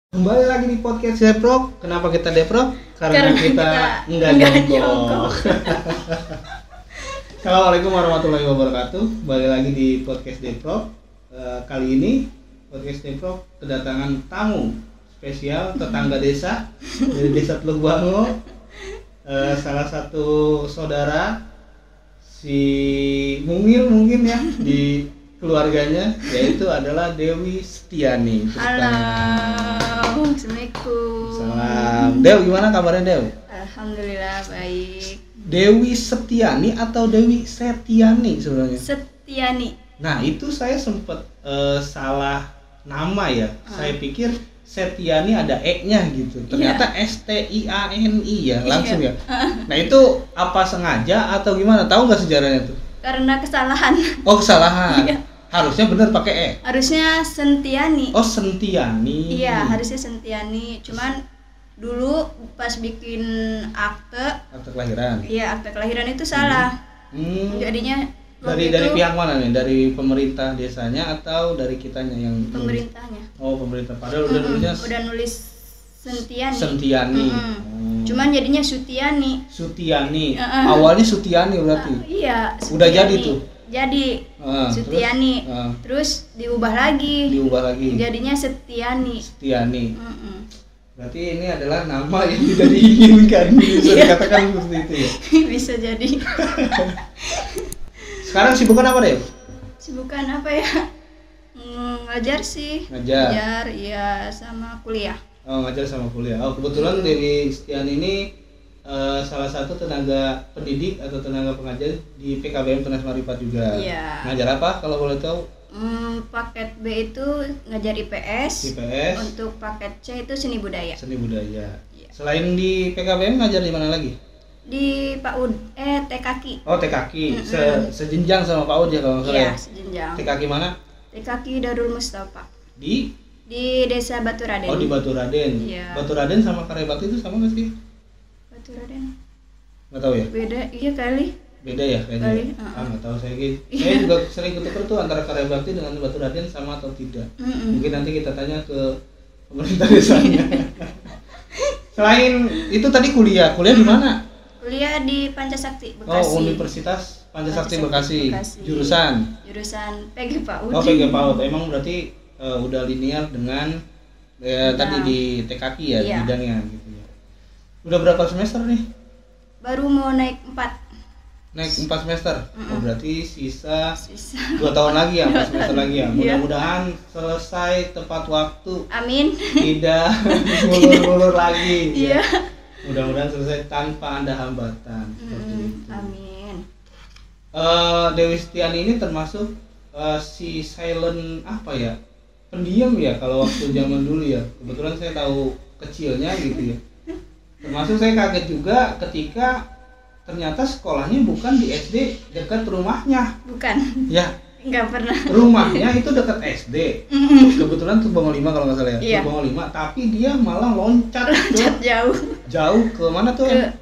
Kembali lagi di podcast Deprok. Kenapa kita Deprok? Karena kita enggak jongkok. Assalamualaikum warahmatullahi wabarakatuh. Kembali lagi di podcast Deprok. Kali ini podcast Deprok kedatangan tamu spesial tetangga desa dari desa Teluk Bango. Salah satu saudara si Mungil mungkin ya di keluarganya, yaitu adalah Dewi Setiani. Halo, Assalamualaikum. Salam. Dew, gimana kabarnya Dew? Alhamdulillah baik. Dewi Setiani atau Dewi Setiani sebenarnya? Setiani. Nah itu saya sempat salah nama ya. Saya pikir Setiani ada E-nya gitu. Ternyata Stiani ya langsung ya. Nah itu apa sengaja atau gimana? Tahu nggak sejarahnya tuh? Karena kesalahan. Oh kesalahan. Iya. Harusnya benar pakai E. Harusnya Sentiani. Oh Sentiani. Iya, harusnya Sentiani. Cuman dulu pas bikin akte kelahiran. Iya, akte kelahiran itu salah. Jadinya dari pihak mana nih? Dari pemerintah desanya atau dari kitanya yang pemerintahnya? Oh pemerintah. Padahal udah nulis Sentiani. Sentiani. Cuman jadinya Sutiani. Sutiani. Awalnya Sutiani berarti. Iya. Sutiani. Udah jadi tuh. Jadi Sutiani. Terus diubah lagi. Jadinya Setiani. Setiani. Berarti ini adalah nama yang tidak diinginkan. Bisa dikatakan seperti itu ya. Bisa jadi. Sekarang sibukan apa deh? Sibukan apa ya? Ngajar sih. Ngajar. Iya, sama kuliah. Oh, ngajar sama kuliah. Oh, kebetulan Dewi Setiani ini salah satu tenaga pendidik atau tenaga pengajar di PKBM Tunas Maripat juga. Iya. Ngajar apa kalau boleh tahu? Paket B itu ngajar IPS. Untuk paket C itu seni budaya. Iya. Iya. Selain di PKBM ngajar di mana lagi? Di PAUD, TKK. Oh, TKK. Sejenjang sama PAUD ya kalau nggak salah. Iya, sejenjang. TKK mana? TKK Darul Mustafa. Di Desa Baturaden. Oh, di Baturaden. Iya. Baturaden sama Karyabakti itu sama nggak sih? Baturaden. Nggak tahu ya? Beda, iya kali. Beda ya kayaknya. Nggak tahu saya gitu. Saya juga sering ketukar tuh antara Karyabakti dengan Baturaden sama atau tidak. Mungkin nanti kita tanya ke pemerintah desanya. Selain itu tadi kuliah di mana? Kuliah di Pancasakti Bekasi. Oh, Universitas Pancasakti Bekasi. Jurusan PG PAUD. Oh, PG PAUD. Emang berarti udah linear dengan tadi di TKK ya, iya. Bidangnya gitu ya. Udah berapa semester nih? Baru mau naik 4. Naik 4 semester? Oh, berarti sisa 2 tahun lagi ya, 4 semester lagi ya. Mudah-mudahan selesai tepat waktu. Amin. Tidak ngulur-ngulur lagi. Iya. Ya. Mudah-mudahan selesai tanpa ada hambatan. Seperti itu. Amin. Dewi Setiani ini termasuk si silent apa ya? Pendiam ya kalau waktu zaman dulu ya. Kebetulan saya tahu kecilnya gitu ya. Termasuk saya kaget juga ketika ternyata sekolahnya bukan di SD dekat rumahnya. Bukan. Ya. Enggak pernah. Rumahnya itu dekat SD. Kebetulan tuh Bango 5 kalau nggak salah ya. Iya. Bango 5, tapi dia malah loncat jauh. Jauh ke mana tuh? Ke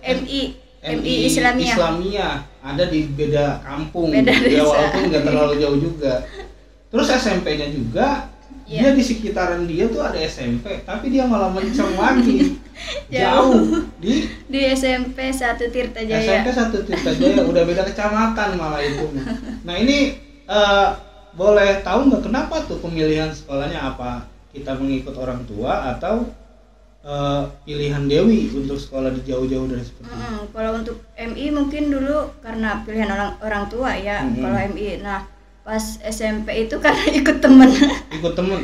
MI Islamiyah. Ada di beda kampung. Beda desa. Walaupun nggak terlalu jauh juga. Terus SMP-nya juga. Dia di sekitaran dia tuh ada SMP, tapi dia malah mencong lagi jauh di SMP 1 Tirtajaya. SMP 1 Tirtajaya udah beda kecamatan malah itu. Nah ini boleh tahu nggak kenapa tuh pemilihan sekolahnya, apa kita mengikut orang tua atau pilihan Dewi untuk sekolah di jauh-jauh dari seperti itu? Kalau untuk MI mungkin dulu karena pilihan orang tua ya. Kalau MI, nah pas SMP itu karena ikut temen.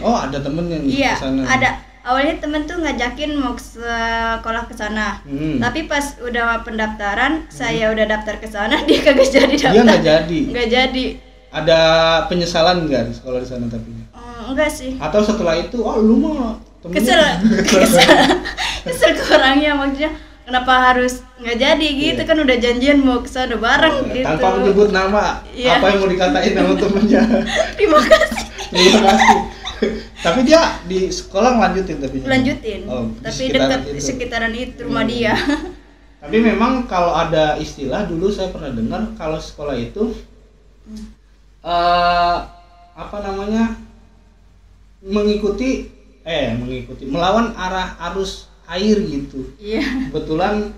Oh ada temen yang iya, kesana. Ada. Awalnya temen tuh ngajakin mau sekolah ke sana. Tapi pas udah pendaftaran, saya udah daftar ke sana, dia kagak jadi daftar. Dia nggak jadi. Ada penyesalan nggak di sekolah di sana tapi? Enggak sih. Atau setelah itu, oh lu mah temennya. Kesel ke orangnya, maksudnya kenapa harus nggak jadi gitu, kan udah janjian mau kesana bareng gitu. Tanpa menyebut nama, apa yang mau dikatain sama temennya. Terima kasih. Tapi dia di sekolah ngelanjutin tapi. Lanjutin. Tapi dekat sekitaran itu rumah dia. Tapi memang kalau ada istilah dulu saya pernah dengar kalau sekolah itu apa namanya mengikuti melawan arah arus air gitu. Iya. Kebetulan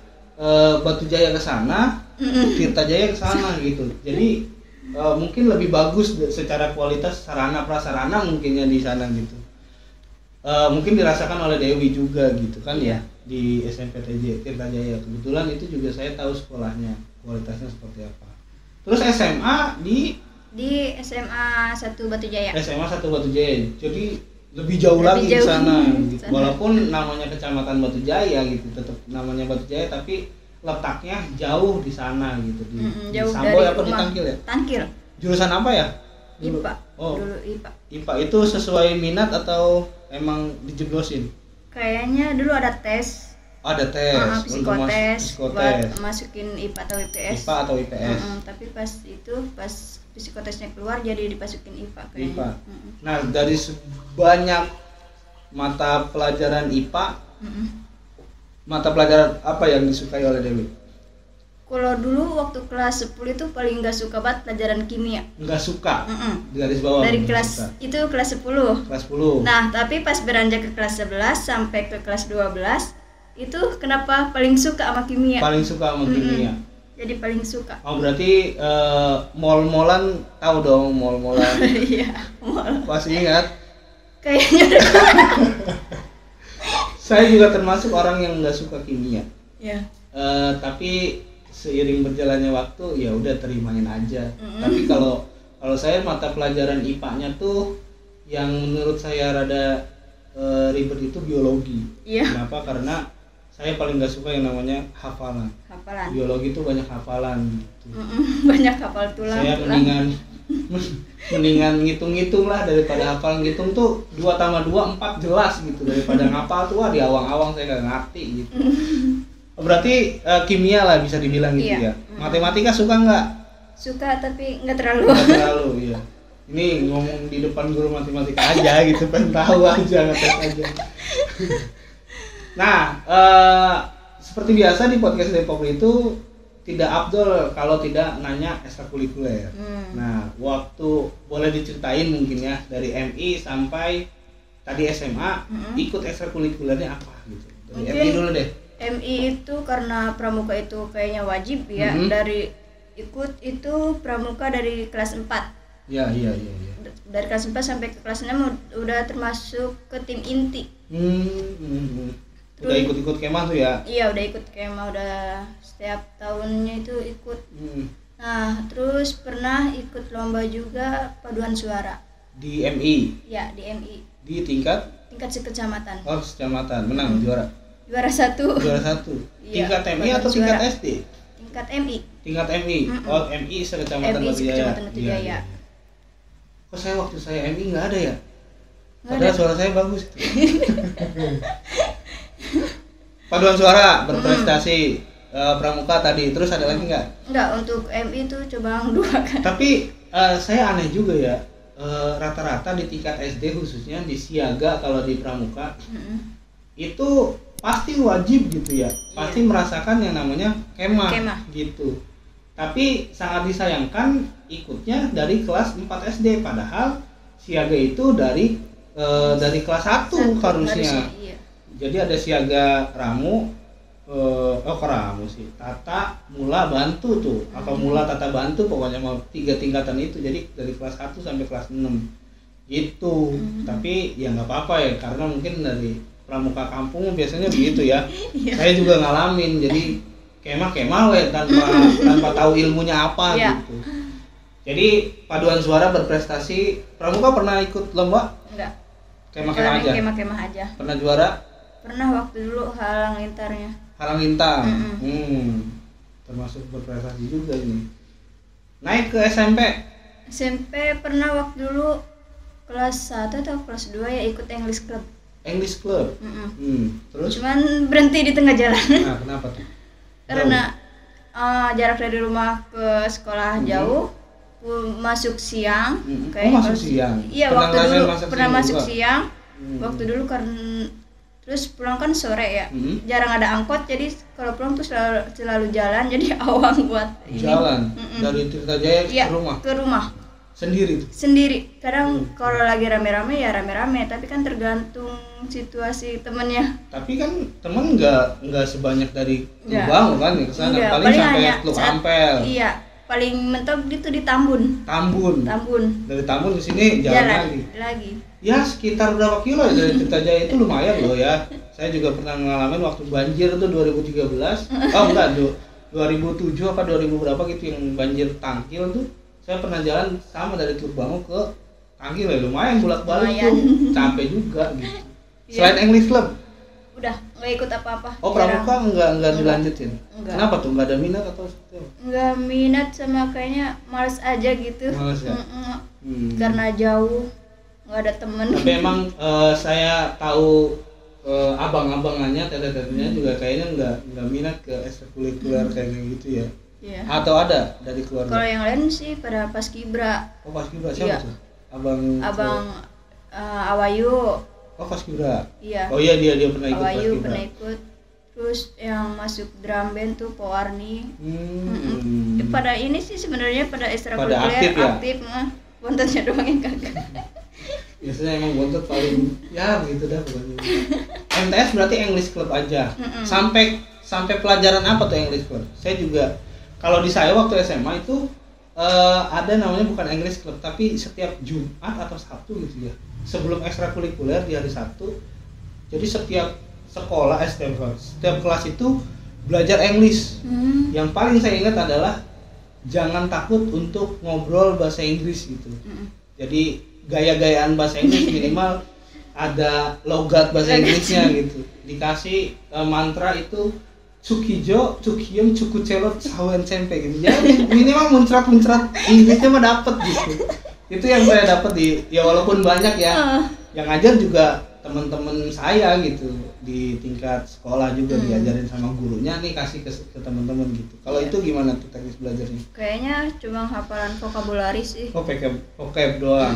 Batu Jaya ke sana, Tirta Jaya ke sana gitu. Jadi mungkin lebih bagus secara kualitas sarana prasarana mungkinnya di sana gitu. Mungkin dirasakan oleh Dewi juga gitu kan ya di SMP Tirta Jaya. Kebetulan itu juga saya tahu sekolahnya, kualitasnya seperti apa. Terus SMA di SMA 1 Batu Jaya. SMA 1 Batu Jaya. Jadi lebih jauh lagi di sana gitu. Walaupun namanya Kecamatan Batu Jaya gitu, tetap namanya Batu Jaya tapi letaknya jauh di sana gitu di jauh Samboy dari apa rumah. di Tangkil ya? Tangkil. Jurusan apa ya? IPA. Oh. Dulu IPA. IPA itu sesuai minat atau emang dijeblosin? Kayaknya dulu ada tes. Ada tes untuk psikotes psikotes. buat masukin IPA atau IPS. IPA atau IPS. Tapi pas psikotesnya keluar jadi dimasukin IPA kayaknya. IPA. Nah, dari sebanyak mata pelajaran IPA, mata pelajaran apa yang disukai oleh Dewi? Kalau dulu waktu kelas 10 itu paling nggak suka banget pelajaran kimia. Nggak suka? Di garis bawah? Dari kelas suka. Itu kelas 10. Kelas 10. Nah, tapi pas beranjak ke kelas 11 sampai ke kelas 12 itu kenapa paling suka sama kimia? Paling suka sama kimia. Jadi paling suka. Oh, berarti mol-molan tahu dong, mol-molan. Iya, mol. Pasti ingat. Kayaknya Saya juga termasuk orang yang nggak suka kimia. Iya. Tapi seiring berjalannya waktu ya udah terimain aja. Tapi kalau saya mata pelajaran IPA-nya tuh yang menurut saya rada ribet itu biologi. Iya. Kenapa? Karena saya paling nggak suka yang namanya hafalan. Biologi itu banyak hafalan gitu. Banyak hafal tulang. Saya mendingan ngitung-ngitung lah daripada hafal. Ngitung tuh 2 tambah 2 4 jelas gitu daripada ngapal tuh di awang-awang saya nggak ngerti gitu. Berarti kimia lah bisa dibilang gitu ya. Matematika suka nggak? Suka tapi nggak terlalu. Nggak terlalu ya. Ini ngomong di depan guru matematika aja gitu, pengen tahu aja, ngetes aja. Nah, seperti biasa di podcast Depok itu tidak afdol kalau tidak nanya ekstrakurikuler. Nah, waktu boleh diceritain mungkin ya dari MI sampai tadi SMA ikut ekstrakurikulernya apa gitu. Dari MI dulu deh. MI itu karena pramuka itu kayaknya wajib ya. Dari ikut itu pramuka dari kelas 4. Iya. Dari kelas 4 sampai ke kelas 6 udah termasuk ke tim inti. Udah ikut-ikut kemah tuh ya? Iya, udah ikut kemah, udah setiap tahunnya itu ikut. Nah, terus pernah ikut lomba juga paduan suara. Di MI? Ya, di MI. Di tingkat sekecamatan. Oh, sekecamatan. Menang juara? Juara 1. Juara 1. Iya, tingkat MI atau tingkat juara. SD? Tingkat MI. Tingkat MI? Oh, MI sekecamatan Batu Jaya. Iya. Kok saya waktu saya MI nggak ada ya? Nggak Padahal ada. suara saya bagus. Paduan suara berprestasi, pramuka tadi. Terus ada lagi nggak? Enggak, untuk MI itu coba 2 kan. Tapi saya aneh juga ya. Rata-rata di tingkat SD khususnya di siaga kalau di pramuka itu pasti wajib gitu ya. Pasti merasakan yang namanya kemah gitu. Tapi sangat disayangkan ikutnya dari kelas 4 SD, padahal siaga itu dari kelas 1 harusnya. Iya. Jadi ada siaga ramu, ramu sih, tata, mula, bantu tuh, atau mula, tata, bantu, pokoknya mau 3 tingkatan itu. Jadi dari kelas 1 sampai kelas 6 gitu. Tapi ya nggak apa-apa ya, karena mungkin dari pramuka kampung biasanya begitu ya. Saya juga ngalamin, jadi kemah we tanpa tahu ilmunya apa gitu. Jadi paduan suara berprestasi. Pramuka pernah ikut lomba? Enggak. Kemah-kemah aja. Kemah-kemah aja. Pernah juara? Pernah waktu dulu halang lintarnya. Halang lintang. Termasuk berprestasi juga ini. Naik ke SMP? SMP pernah waktu dulu kelas 1 atau kelas 2 ya ikut English Club. English Club. Terus? Cuman berhenti di tengah jalan. Nah, kenapa tuh? Karena jarak dari rumah ke sekolah jauh, masuk siang. Masuk siang? Iya, waktu dulu pernah masuk siang. Waktu dulu karena terus pulang kan sore ya, jarang ada angkot, jadi kalau pulang tuh selalu jalan, jadi awang buat jalan dari Tirta Jaya ke rumah. Ke rumah. Sendiri tuh. Sendiri. Kadang kalau lagi rame-rame ya rame-rame, tapi kan tergantung situasi temennya. Tapi kan temen nggak sebanyak dari Nggak. Bangun kan ya kesana. Enggak, Paling sampai hanya Teluk saat- Ampel. Iya, paling mentok gitu di Tambun. Tambun. Dari Tambun ke sini jalan lagi. Ya sekitar berapa kilo ya dari Tirtajaya itu lumayan loh ya. Saya juga pernah ngalamin waktu banjir tuh 2013. Oh enggak, 2007 apa 2000 berapa gitu yang banjir Tangkil tuh. Saya pernah jalan sama dari Teluk Bangun ke Tangkil ya, lumayan bolak-balik tuh. Capek juga gitu. Selain English Club, Udah nggak ikut apa-apa. oh jarang. Pramuka enggak dilanjutin. Enggak. Kenapa tuh? Enggak ada minat atau seperti apa? Nggak minat sama kayaknya males aja gitu. Males ya? Karena jauh, nggak ada temen. Tapi emang saya tahu abang-abangannya, tete-tetenya juga kayaknya nggak minat ke ekstrakurikuler kayak gitu ya. Iya. Atau ada dari keluarga? Kalau yang lain sih pada paskibra. Oh paskibra siapa Iya. tuh? Abang Awayu. Oh paskibra. Iya. Oh iya dia pernah ikut Awayu paskibra. pernah ikut. Terus yang masuk drum band tuh Powarni. Pada ini sih sebenarnya pada ekstrakurikuler aktif ya? mah. Bontennya doang yang kagak. Biasanya emang bontot paling ya begitu dah pokoknya. MTS berarti English Club aja. Sampai pelajaran apa tuh English Club? Saya juga kalau di saya waktu SMA itu ada namanya bukan English Club, tapi setiap Jumat atau Sabtu gitu ya. Sebelum ekstrakurikuler di hari Sabtu. Jadi setiap sekolah setiap kelas itu belajar English. Yang paling saya ingat adalah jangan takut untuk ngobrol bahasa Inggris gitu. Jadi gaya-gayaan bahasa Inggris minimal ada logat bahasa Inggrisnya gitu. Dikasih mantra itu Cukijo, Cukiem, Cukucelot, Sawen Sempe gitu. Jadi minimal muncrat Inggrisnya mah dapet gitu. Itu yang saya dapat ya walaupun banyak ya. Yang ngajar juga teman-teman saya gitu di tingkat sekolah juga diajarin sama gurunya nih kasih ke teman-teman gitu. Kalau itu gimana tuh teknis belajarnya? Kayaknya cuma hafalan vokabulari sih. Oh vocab doang.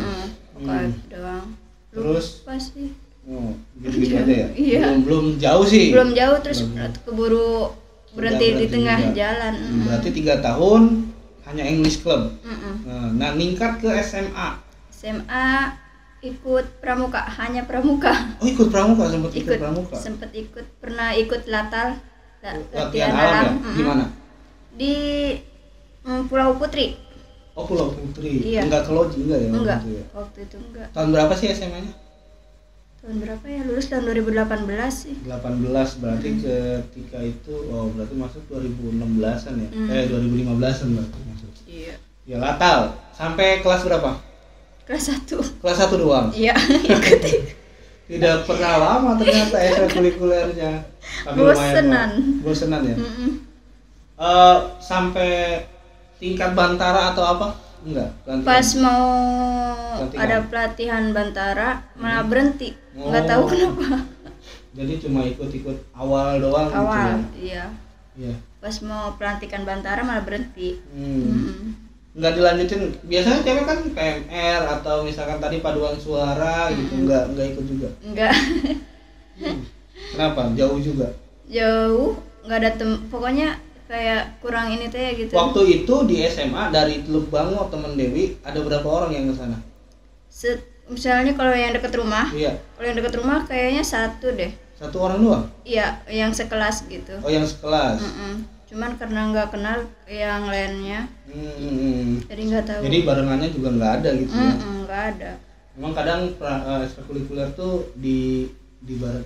Vocab doang. Terus pasti. Oh, gitu aja ya. Iya. Belum jauh sih. Belum jauh terus keburu berhenti di tengah jalan. Berarti 3 tahun hanya English Club. Nah, ningkat ke SMA. SMA ikut pramuka, hanya pramuka. Oh, ikut pramuka, ikut pramuka. Sempet ikut, pernah ikut latal. Latihan alam ya? Di mana? Di Pulau Putri. Oh, Pulau Putri. Iya. Enggak ke Loji enggak ya? Enggak. Waktu itu ya? Waktu itu enggak. Tahun berapa sih SMA-nya? Tahun berapa ya? Lulus tahun 2018 sih. 18 berarti ketika itu berarti masuk 2016-an ya. 2015-an berarti masuk. Iya. Ya latal. Sampai kelas berapa? Kelas 1. Kelas 1 doang. Iya, ikut. Tidak pernah lama ternyata ekstrakurikulernya. Bosenan ya. Sampai tingkat bantara atau apa? Enggak. Pas mau ada pelatihan bantara malah berhenti. Enggak tahu kenapa. Jadi cuma ikut-ikut awal doang Awal, gitu. Iya. Pas mau pelantikan bantara malah berhenti. Nggak dilanjutin. Biasanya cewek kan PMR atau misalkan tadi paduan suara gitu, nggak ikut juga. Enggak. Kenapa? Jauh juga. Jauh, nggak ada pokoknya kayak kurang ini teh gitu. Waktu itu di SMA dari Teluk Bangun temen Dewi ada berapa orang yang ke sana? Misalnya kalau yang dekat rumah. Iya. Kalau yang dekat rumah kayaknya 1 deh. 1 orang doang? Iya, yang sekelas gitu. Oh, yang sekelas. Cuman karena nggak kenal yang lainnya, jadi nggak tahu. Jadi barengannya juga nggak ada gitu ya? Nggak ada. Memang kadang ekstrakurikuler tuh di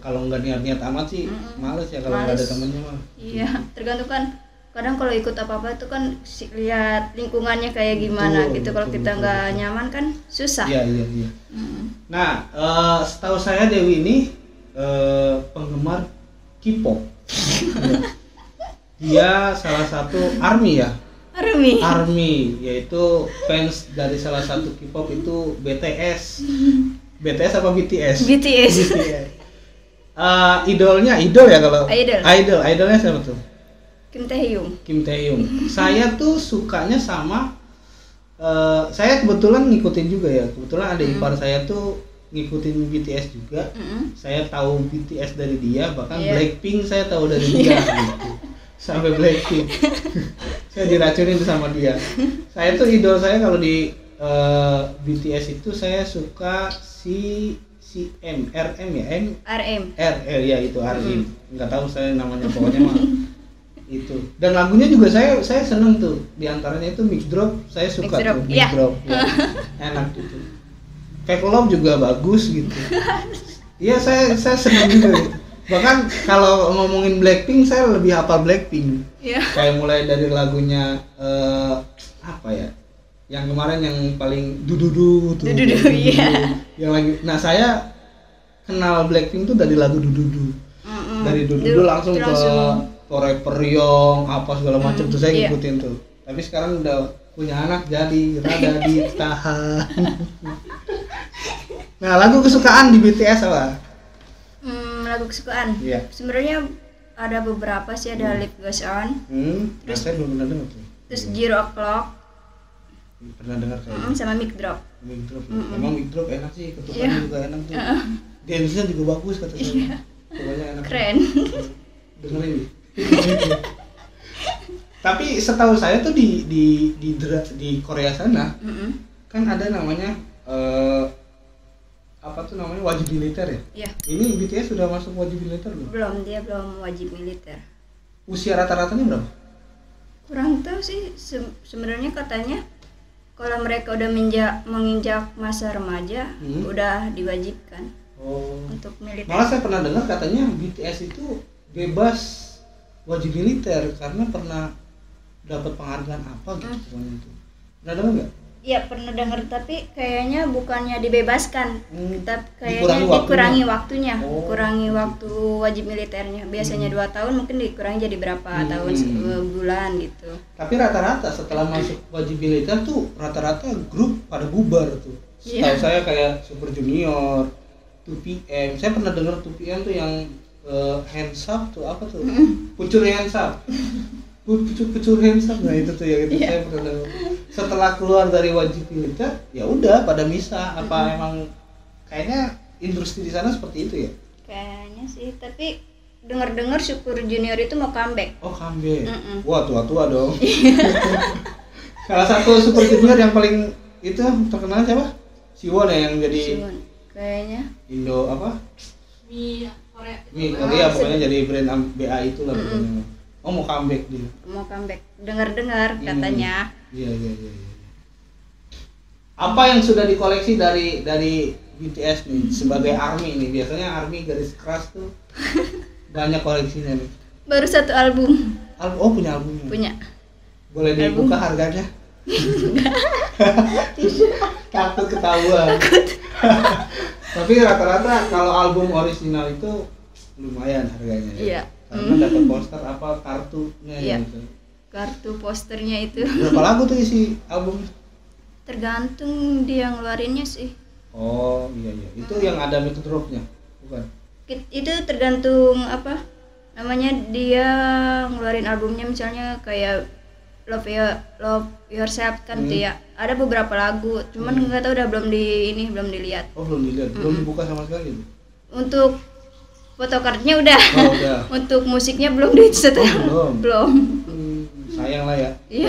kalau nggak niat amat sih males ya kalau nggak ada temennya mah. Iya, tergantung kan. Kadang kalau ikut apa-apa itu kan lihat lingkungannya kayak gimana gitu. Kalau kita nggak nyaman kan susah. Iya. Nah, setahu saya Dewi ini penggemar K-pop. Dia salah satu ARMY ya? ARMY, yaitu fans dari salah satu K-pop itu BTS. BTS apa BTS? BTS. Idol ya kalau? Idolnya siapa tuh? Kim Taehyung. Saya tuh sukanya sama saya kebetulan ngikutin juga ya. Kebetulan ada ipar saya tuh ngikutin BTS juga. Saya tahu BTS dari dia, bahkan Blackpink saya tahu dari dia gitu. Sampai Blackpink. Saya diracunin sama dia. Saya tuh idol saya kalau di BTS itu saya suka si RM ya, RM. ya itu RM. Nggak tahu saya namanya, pokoknya mah itu. Dan lagunya juga saya seneng tuh. Di antaranya itu Mix Drop, saya suka tuh Mix Drop. Ya. Enak gitu. Fake Love juga bagus gitu. Iya, saya seneng juga gitu. Bahkan kalau ngomongin Blackpink, saya lebih hafal Blackpink. Iya. Kayak mulai dari lagunya apa ya? Yang kemarin yang paling dududu tuh. Iya. Yang lagi, nah saya kenal Blackpink tuh dari lagu dududu. Dari dududu langsung ke Forever Young apa segala macam tuh saya ngikutin tuh. Tapi sekarang udah punya anak jadi rada ditahan. Nah, lagu kesukaan di BTS apa? Lagu kesukaan. Iya. Sebenarnya ada beberapa sih, ada Life Goes On. Terus saya belum pernah dengar tuh. Terus Zero O'Clock. Pernah dengar kayaknya. Sama Mic Drop. Mic Drop. Emang Mic Drop enak sih, ketukannya juga enak tuh. Dance-nya juga bagus kata saya. Pokoknya enak. Keren. Dengerin nih. Tapi setahu saya tuh di Korea sana kan ada namanya apa tuh namanya wajib militer ya? Iya. Ini BTS sudah masuk wajib militer belum? Belum, dia belum wajib militer. Usia rata-ratanya berapa? Kurang tahu sih, sebenarnya katanya kalau mereka udah menginjak masa remaja udah diwajibkan untuk militer. Malah saya pernah dengar katanya BTS itu bebas wajib militer karena pernah dapat penghargaan apa gitu pokoknya itu. Pernah dengar nggak? Iya, pernah dengar, tapi kayaknya bukannya dibebaskan, tapi kayaknya dikurangi waktunya. Kurangi waktu wajib militernya. Biasanya 2 tahun, mungkin dikurangi jadi berapa tahun, bulan gitu. Tapi rata-rata setelah masuk wajib militer tuh rata-rata grup pada bubar tuh. Setahu saya kayak Super Junior, 2PM. Saya pernah dengar 2PM tuh yang Hands Up tuh apa tuh? Pucur Hands Up. Pucur Hands Up. Nah, itu tuh yang itu saya pernah dengar. Setelah keluar dari wajib militer, ya udah pada misah. Apa emang kayaknya industri di sana seperti itu ya? Kayaknya sih, tapi dengar-dengar Super Junior itu mau comeback. Oh, comeback. Wah, tua-tua dong. Salah satu Super Junior yang paling itu terkenal siapa? Siwon ya yang jadi Siwon. Kayaknya Indo apa? Korea Pokoknya jadi brand BA itulah pokoknya. Oh, mau comeback dia. Mau comeback. Dengar-dengar katanya. Iya. Apa yang sudah dikoleksi dari BTS nih sebagai ARMY nih? Biasanya ARMY garis keras tuh banyak koleksinya nih. Baru 1 album. Oh, punya albumnya. Punya. Boleh dibuka harganya? Takut ketahuan. Tapi rata-rata kalau album original itu lumayan harganya. Iya. Karena dapat poster apa kartunya gitu. Kartu posternya itu. Berapa lagu tuh isi album? Tergantung dia ngeluarinnya sih. Oh iya. Itu yang ada Mic Drop-nya, bukan? Itu tergantung apa namanya, dia ngeluarin albumnya, misalnya kayak Love Yourself kan tuh ya. Ada beberapa lagu, cuman nggak tahu udah belum dilihat. Oh, belum dilihat, belum dibuka sama sekali. Untuk fotokartnya udah. Oh, udah. Untuk musiknya belum disetel. Belum. Sayang lah ya. Iya.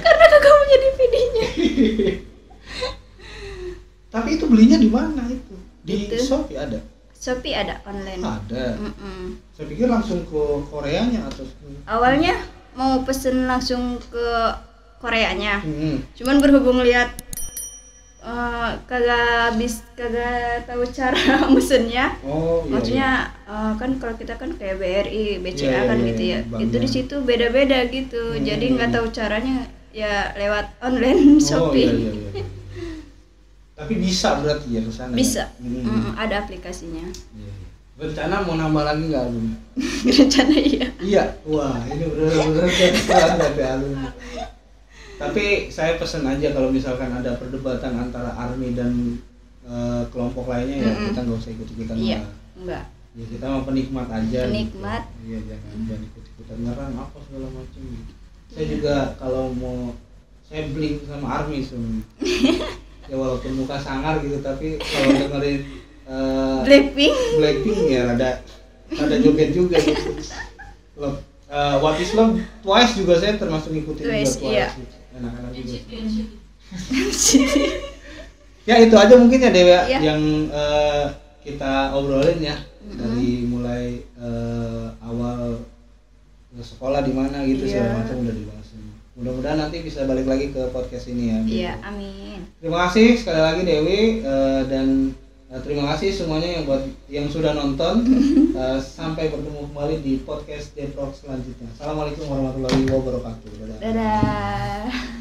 Karena kakak punya DVD-nya. Tapi itu belinya di mana itu? Di Shopee ada? Shopee ada online. Ada. Saya pikir langsung ke Koreanya atau awalnya mau pesen langsung ke Koreanya. Cuman berhubung lihat kagak tahu cara mesennya. Maksudnya kan kalau kita kan kayak BRI, BCA kan gitu ya. Itu di situ beda-beda gitu. Jadi nggak tahu caranya ya lewat online Shopee. Iya. Tapi bisa berarti ya ke sana. Bisa. Ada aplikasinya. Rencana mau nambah lagi nggak album? Rencana iya. Iya. Wah, ini benar-benar keren dari album. Tapi saya pesen aja kalau misalkan ada perdebatan antara ARMY dan kelompok lainnya ya kita nggak usah ikut-ikutan. Iya, enggak. Ya kita mau penikmat aja. Penikmat. Gitu. Iya, jangan ikut-ikutan nyerang apa segala macam gitu. Saya juga kalau mau saya bling sama ARMY ya walaupun muka sangar gitu, tapi kalau dengerin Blackpink ya ada joget juga gitu. What is Love, Twice juga saya termasuk ngikutin juga Twice. Iya. Enak-enak juga. Ya itu aja mungkin ya Dewa yang kita obrolin ya dari mulai awal sekolah di mana gitu segala macam udah dibahas. Mudah-mudahan nanti bisa balik lagi ke podcast ini ya. Iya, amin. Terima kasih sekali lagi Dewi dan terima kasih semuanya yang sudah nonton. Sampai bertemu kembali di podcast Deprok selanjutnya. Assalamualaikum warahmatullahi wabarakatuh. Dadah.